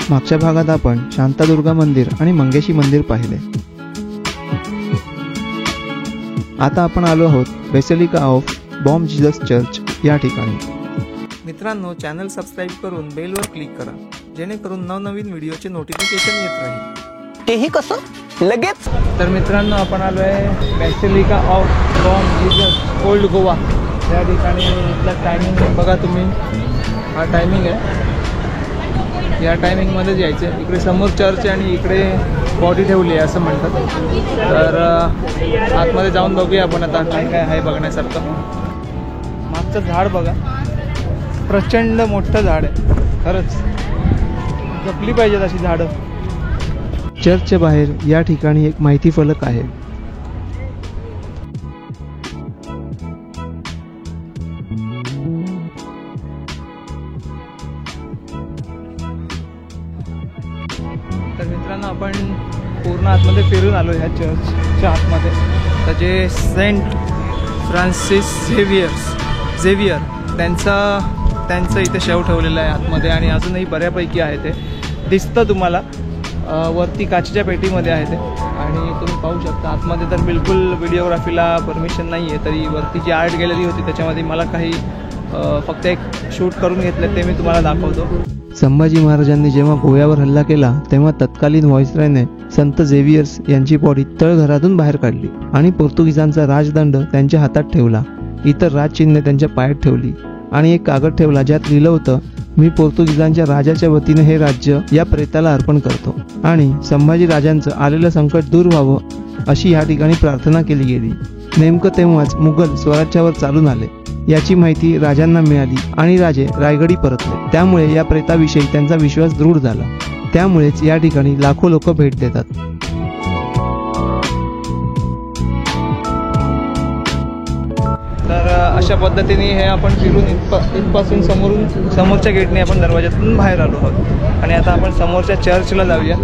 मागच्या भागात आपण शांतादुर्गा मंदिर आणि मंगेशी मंदिर पाहिले। आता आपण आलो आहोत basilica of Bom Jesus church या ठिकाणी। मित्रांनो, चॅनल सबस्क्राइब करून बेलवर क्लिक करा, जेणेकरून नवनवीन व्हिडिओचे नोटिफिकेशन येत राहील। तेही कसं लगेच। तर मित्रांनो, आपण आलो आहे basilica of Bom Jesus old Goa या ठिकाणी। इथला टायमिंग बघा तुम्ही, हा टायमिंग आहे, या टायमिंगमध्येच यायचं आहे। इकडे समोर चर्च आहे आणि इकडे बॉडी ठेवली आहे असं म्हणतात। तर आतमध्ये जाऊन बघूया आपण आता काय काय आहे बघण्यासारखं। मागचं झाड बघा, प्रचंड मोठं झाड आहे, खरंच जपली पाहिजेत अशी झाडं। चर्चच्या बाहेर या ठिकाणी एक माहिती फलक आहे। तर मित्रांनो, आपण पूर्ण आतमध्ये फिरून आलो ह्या चर्चच्या आतमध्ये। तर जे सेंट फ्रान्सिस झेवियर त्यांचं इथे शेव ठेवलेलं आहे आतमध्ये, आणि अजूनही बऱ्यापैकी आहे ते दिसतं तुम्हाला। वरती काचेच्या पेटीमध्ये आहे ते, आणि तुम्ही पाहू शकता आतमध्ये तर बिलकुल व्हिडिओग्राफीला परमिशन नाही आहे। तरी वरती जी आर्ट गॅलरी होती त्याच्यामध्ये मला काही फक्त एक शूट करून घेतलं, ते मी तुम्हाला दाखवतो। संभाजी महाराजांनी जेव्हा गोव्यावर हल्ला केला तेव्हा तत्कालीन व्हाईसरॉयने संत झेवियर्स यांची बॉडी तळघरातून बाहेर काढली आणि पोर्तुगीजांचा राजदंड त्यांच्या हातात ठेवला। इतर राजचिन्हे त्यांच्या पायात ठेवली आणि एक कागद ठेवला ज्यात लिहिलं होतं, मी पोर्तुगीजांच्या राजाच्या वतीने हे राज्य या प्रेताला अर्पण करतो, आणि संभाजी राजांचं आलेलं संकट दूर व्हावं अशी या ठिकाणी प्रार्थना केली गेली। नेमकं तेव्हाच मुघल स्वराज्यावर चालून आले याची माहिती राजांना मिळाली आणि राजे रायगडी परतले। त्यामुळे या प्रेताविषयी त्यांचा विश्वास दृढ झाला। त्यामुळेच या ठिकाणी लाखो लोक भेट देतात। तर अशा पद्धतीने हे आपण फिरून इथपासून समोरच्या गेटने आपण दरवाजातून बाहेर आलो आहोत, आणि आता आपण समोरच्या चर्चला जाऊया।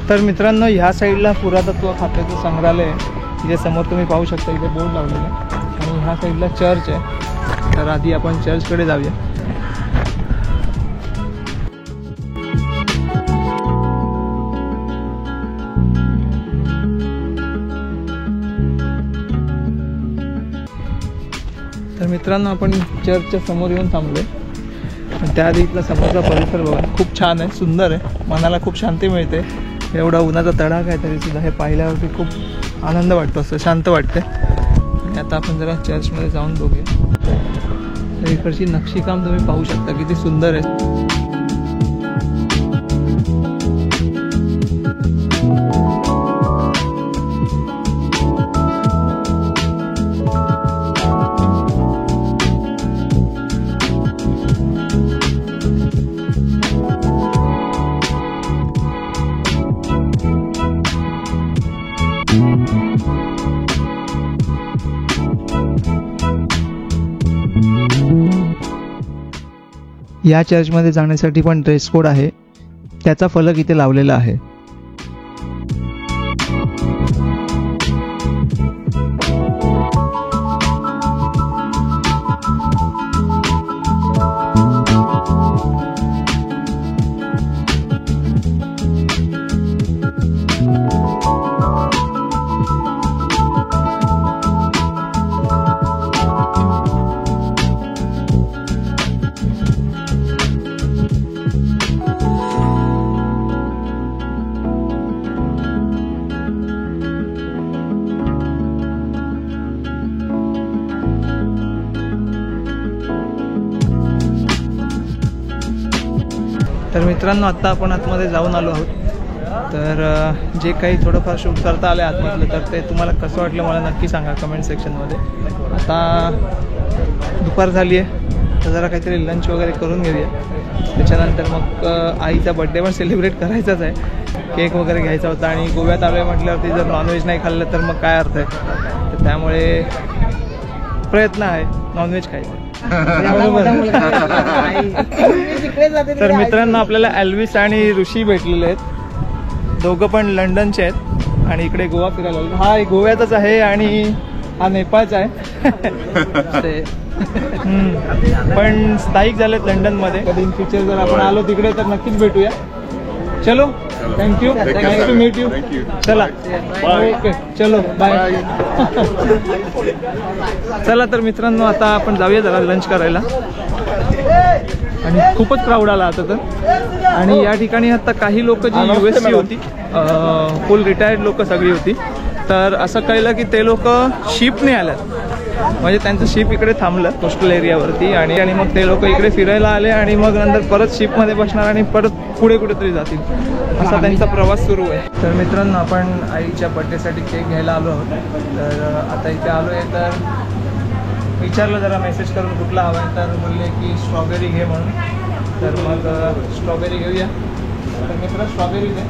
तर मित्रांनो, ह्या साईडला पुरातत्व खात्याचं संग्रहालय आहे, जे समोर तुम्ही पाहू शकता, इथे बोर्ड लावलेला आहे, आणि ह्या साईडला चर्च आहे। तर आधी आपण चर्चकडे जाऊया। तर मित्रांनो, आपण चर्चच्या समोर येऊन थांबलोय। त्याआधी इथला समोरचा परिसर बघा, खूप छान आहे, सुंदर आहे, मनाला खूप शांती मिळते। एवढा उन्हाचा तडाखा आहे तरी सुद्धा हे पाहिल्यावरती खूप आनंद वाटतो, असं शांत वाटते। आणि आता आपण जरा चर्चमध्ये जाऊन बघूया। तर इकडची नक्षीकाम तुम्ही पाहू शकता, किती सुंदर आहे। या चर्चमध्ये जाण्यासाठी पण ड्रेस कोड आहे, त्याचा फलक इथे लावलेला आहे। तर मित्रांनो, आता आपण आतमध्ये जाऊन आलो आहोत। तर जे काही थोडंफार शूट करता आलं आतमधलं, तर ते तुम्हाला कसं वाटलं मला नक्की सांगा कमेंट सेक्शनमध्ये। आता दुपार झाली आहे, तर जरा काहीतरी लंच वगैरे करून घेऊया। त्याच्यानंतर मग आईचा बड्डे पण सेलिब्रेट करायचाच आहे, केक वगैरे घ्यायचा होता, आणि गोव्यात आलो आहे म्हटल्यावरती जर नॉनव्हेज नाही खाल्लं तर मग काय अर्थ आहे। तर त्यामुळे प्रयत्न आहे नॉनव्हेज खायचा। तर मित्रांनो, आपल्याला एल्विस आणि ऋषी भेटलेले आहेत, दोघं पण लंडनचे आहेत आणि इकडे गोवा फिरायला आले। हा गोव्यातच आहे आणि हा नेपाळचा आहे. पण स्थायिक झालेत लंडनमध्ये. कधी इन फ्युचर जर आपण आलो तिकडे तर नक्कीच भेटूया. चलो, thank you, nice to meet you. चला, ओके, चलो बाय. चला तर मित्रांनो, आता आपण जाऊया जरा लंच करायला. आणि खूपच क्राऊड आला आता तर. आणि या ठिकाणी आता काही लोक जी USC होती, फुल रिटायर्ड लोक सगळी होती. तर असं कळलं की ते लोक शिपने आल्यात, म्हणजे त्यांचं शिप इकडे थांबलं कोस्टल एरियावरती. आणि मग ते लोक इकडे फिरायला आले आणि मग नंतर परत शिपमध्ये बसणार आणि परत पुढे कुठेतरी जातील, असा त्यांचा प्रवास सुरू आहे. तर मित्रांनो, आपण आईच्या बड्डेसाठी केक घ्यायला आलो आहोत. तर आता इथे आलो आहे. तर विचारलं जरा मेसेज करून कुठला हवा आहे, तर बोलले की स्ट्रॉबेरी घे म्हणून. तर मग स्ट्रॉबेरी घेऊया. तर मित्र स्ट्रॉबेरी दे.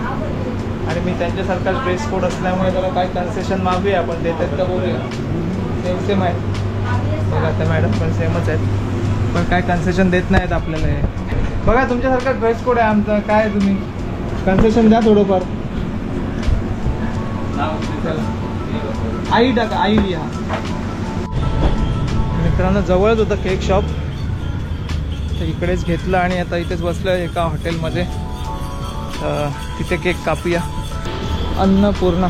आणि मी त्यांच्यासारखा ड्रेस कोड असल्यामुळे जरा काय कन्सेशन मागूया, आपण देतात का बघूया. सेम आहे बघा, त्या मॅडम पण सेमच आहेत, पण काय कन्सेशन देत नाहीत आपल्याला. हे बघा, तुमच्यासारखा ड्रेस कोड आहे आमचा, काय तुम्ही कन्सेशन द्या थोडंफार. आई टाका, आई लिहा. मित्रांनो, जवळच होतं केक शॉप, तर इकडेच घेतलं आणि आता इथेच बसलं एका हॉटेलमध्ये. तिथे केक कापूया. अन्नपूर्णा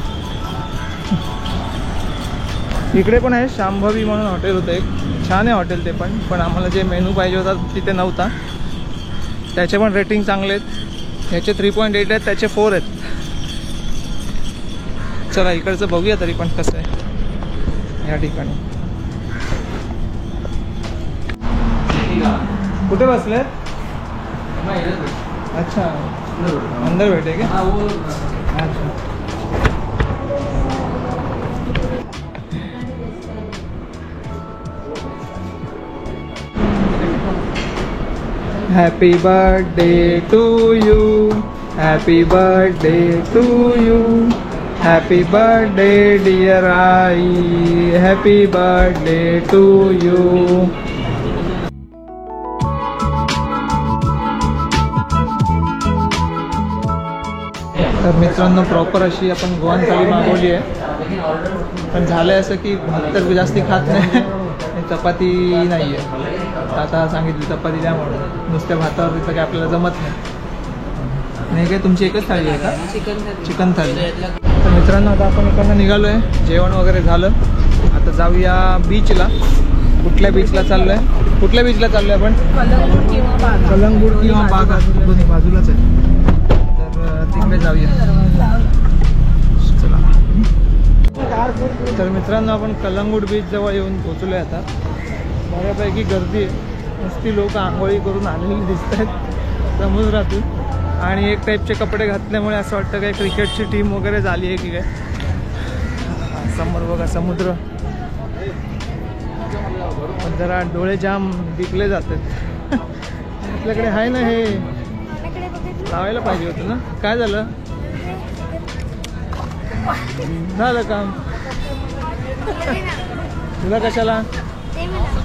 इकडे पण आहे. शांभवी म्हणून हॉटेल होतं एक, छान आहे हॉटेल ते पण आम्हाला जे मेनू पाहिजे होता तिथे नव्हता. त्याचे पण रेटिंग चांगले आहेत. ह्याचे 3.8 आहेत, त्याचे 4 आहेत. चला इकडचं बघूया तरी पण कसं आहे या ठिकाणी. कुठे बसले? अच्छा, अंदर बैठे क्या? अच्छा. Happy birthday to you, happy birthday to you, happy birthday dear Ai, happy birthday to you. तर मित्रांनो, प्रॉपर अशी आपण गोवन थाळी मागवली आहे. पण झालं आहे असं की भात तर जास्ती खात नाही, चपाती नाही आहे. आता सांगितली चपाती द्या म्हणून, नुसत्या भातावर तिथं काय आपल्याला जमत नाही. काय तुमची एकच थाळी आहे का? चिकन थाळी. तर मित्रांनो, आता आपण इकडनं निघालो आहे. जेवण वगैरे झालं. आता जाऊया बीचला. कुठल्या बीचला चाललो आहे? कुठल्या बीचला चाललो आहे आपण? कलंगूट किंवा बागा, दोन्ही बाजूलाच आहे. तिकडे जाऊया. चला. तर मित्रांनो, आपण कलंगूट बीच जवळ येऊन पोहोचलो आहे. आता बऱ्यापैकी गर्दी आहे. नुसती लोक आंघोळी करून आलेली दिसत आहेत समुद्रातून. आणि एक टाईपचे कपडे घातल्यामुळे असं वाटतं काय क्रिकेटची टीम वगैरे झाली आहे की काय. समोर बघा समुद्र, पण जरा डोळे जाम दिखले जातात. आपल्याकडे आहे ना, हे लावायला पाहिजे होतं ना. काय झालं? झालं काम. तुला कशाला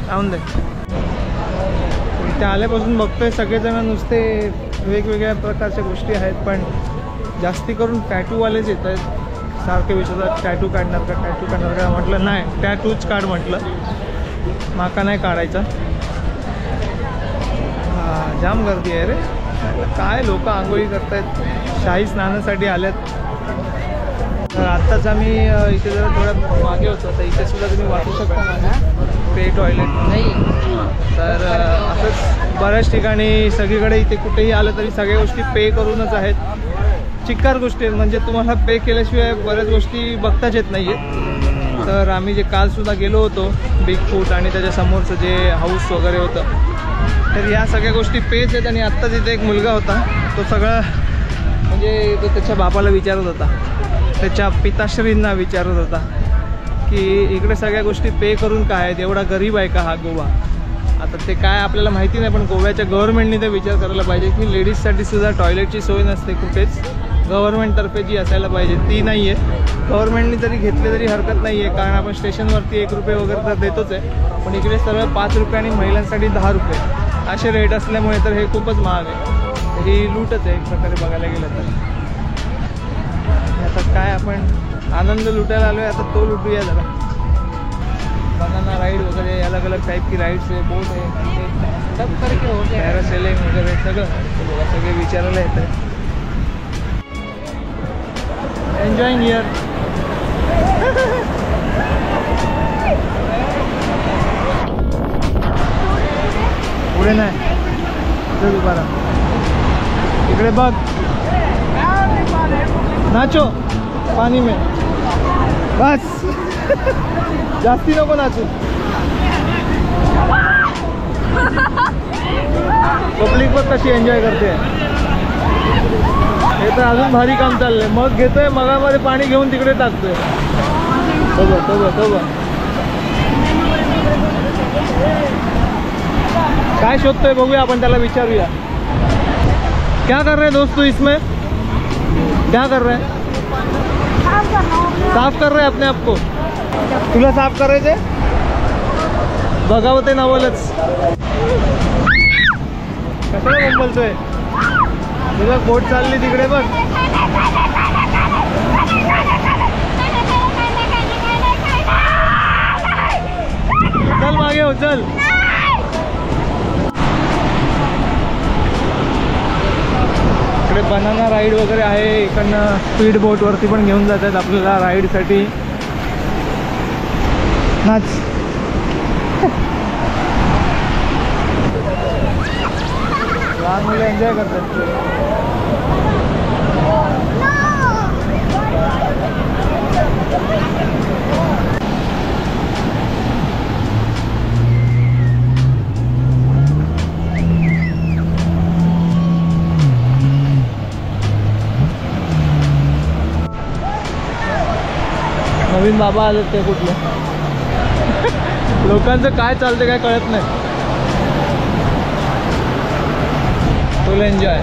लावून दे. इथे आल्यापासून बघतोय सगळेजण नुसते वेगवेगळ्या प्रकारच्या गोष्टी आहेत, पण जास्ती करून टॅटूवालेच येत आहेत. सारखे विचारतात टॅटू काढणार का, टॅटू काढणार का. म्हटलं नाही, टॅटूच काढ म्हटलं, माका नाही काढायचा. जाम गर्दी आहे रे. काय लोक आंघोळी करतायत, शाही स्नानासाठी आल्यात. तर आत्ताच आम्ही इथे जरा थोड्या मागे होतो. तर इथे सुद्धा तुम्ही वाचू शकता माझ्या पे टॉयलेट नाही. तर असंच बऱ्याच ठिकाणी सगळीकडे इथे कुठेही आलं तरी सगळ्या गोष्टी पे करूनच आहेत. चिक्कार गोष्टी आहेत, म्हणजे तुम्हाला पे केल्याशिवाय बऱ्याच गोष्टी बघताच येत नाही आहेत. तर आम्ही जे कालसुद्धा गेलो होतो बिग फूट आणि त्याच्यासमोरचं जे हाऊस वगैरे होतं, तर या सगळ्या गोष्टी पेच आहेत. आणि आत्ता तिथे एक मुलगा होता, तो सगळं म्हणजे तो त्याच्या बापाला विचारत होता, त्याच्या पिताश्रींना विचारत होता की इकडे सगळ्या गोष्टी पे करून काय आहेत, एवढा गरीब आहे का हा गोवा. आता ते काय आपल्याला माहिती नाही, पण गोव्याच्या गव्हर्नमेंटने ते विचार करायला पाहिजे की लेडीजसाठी सुद्धा टॉयलेटची सोय नसते कुठेच. गव्हर्नमेंटतर्फे जी असायला पाहिजे ती नाही आहे. गव्हर्नमेंटने जरी घेतले तरी हरकत नाही आहे, कारण आपण स्टेशनवरती 1 रुपये वगैरे तर देतोच आहे, पण इकडे सरळ 5 रुपये आणि महिलांसाठी 10 रुपये असे रेट असल्यामुळे तर हे खूपच महाग आहे. ही लूटच आहे एक प्रकारे बघायला गेलं तर. आता काय आपण आनंद लुटायला आलो आहे, आता तो लुटूया जरा. बनाना राइड वगैरह अलग अलग टाइप की राइड्स आहे, बोट आहे, सब करके हो गया, पॅरासेलिंग वगैरे सगळे विचारायला येत आहे. Enjoying here. पुढे नाही चल बारा इकडे बघ. नाचो पाणी में बस. जास्ती नको नाचू. पब्लिक बघ कशी एन्जॉय करते. हे तर अजून भारी काम चाललंय. मग घेतोय मगामध्ये पाणी घेऊन तिकडे टाकतोय. काय शोधतोय बघूया आपण, त्याला विचारूया. क्या कर रहे हैं दोस्त तू इसमें? क्या कर रहे हैं? साफ कर रहे हैं अपने आप को. तुला साफ करायचे बघावं ते नवलच. कशाला बोलतोय? तुला बोट चालली तिकडे बघ. चल मागे हो चल. इकडे बनाना राईड वगैरे आहे. इकडनं स्पीड बोट वरती पण घेऊन जातात आपल्याला राईडसाठी. नाच. लहान मुलं एन्जॉय करतात. नवीन बाबा आलेत ते कुठले. लोकांचं काय चालतं काय कळत नाही. फुल एन्जॉय.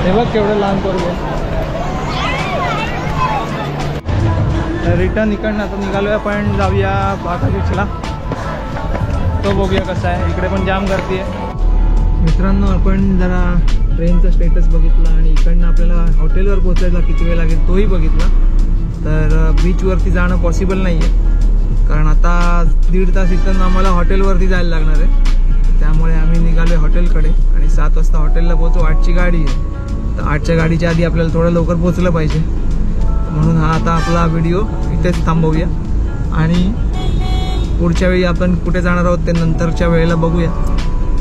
हे बघ केवढं लहान पोरगे. रिटर्न इकडनं आता निघालोय आपण. जाऊया बागा बीचला. तो बघूया कसा आहे. इकडे पण जाम गर्दी आहे. मित्रांनो आपण जरा ट्रेनचा स्टेटस बघितला आणि इकडनं आपल्याला हॉटेलवर पोहोचायला किती वेळ लागेल तोही बघितला. तर बीचवरती जाणं पॉसिबल नाही आहे कारण आता 1.5 तास इथून आम्हाला हॉटेलवरती जायला लागणार आहे. त्यामुळे आम्ही निघालो हॉटेलकडे आणि 7 वाजता हॉटेलला पोहोचू. 8ची गाडी आहे. तर 8च्या गाडीच्या आधी आपल्याला थोडं लवकर पोहोचलं पाहिजे. म्हणून हा आता आपला व्हिडिओ इथेच थांबवूया आणि पुढच्या वेळी आपण कुठे जाणार आहोत ते नंतरच्या वेळेला बघूया.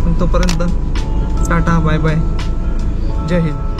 पण तोपर्यंत टाटा बाय बाय. जय हिंद.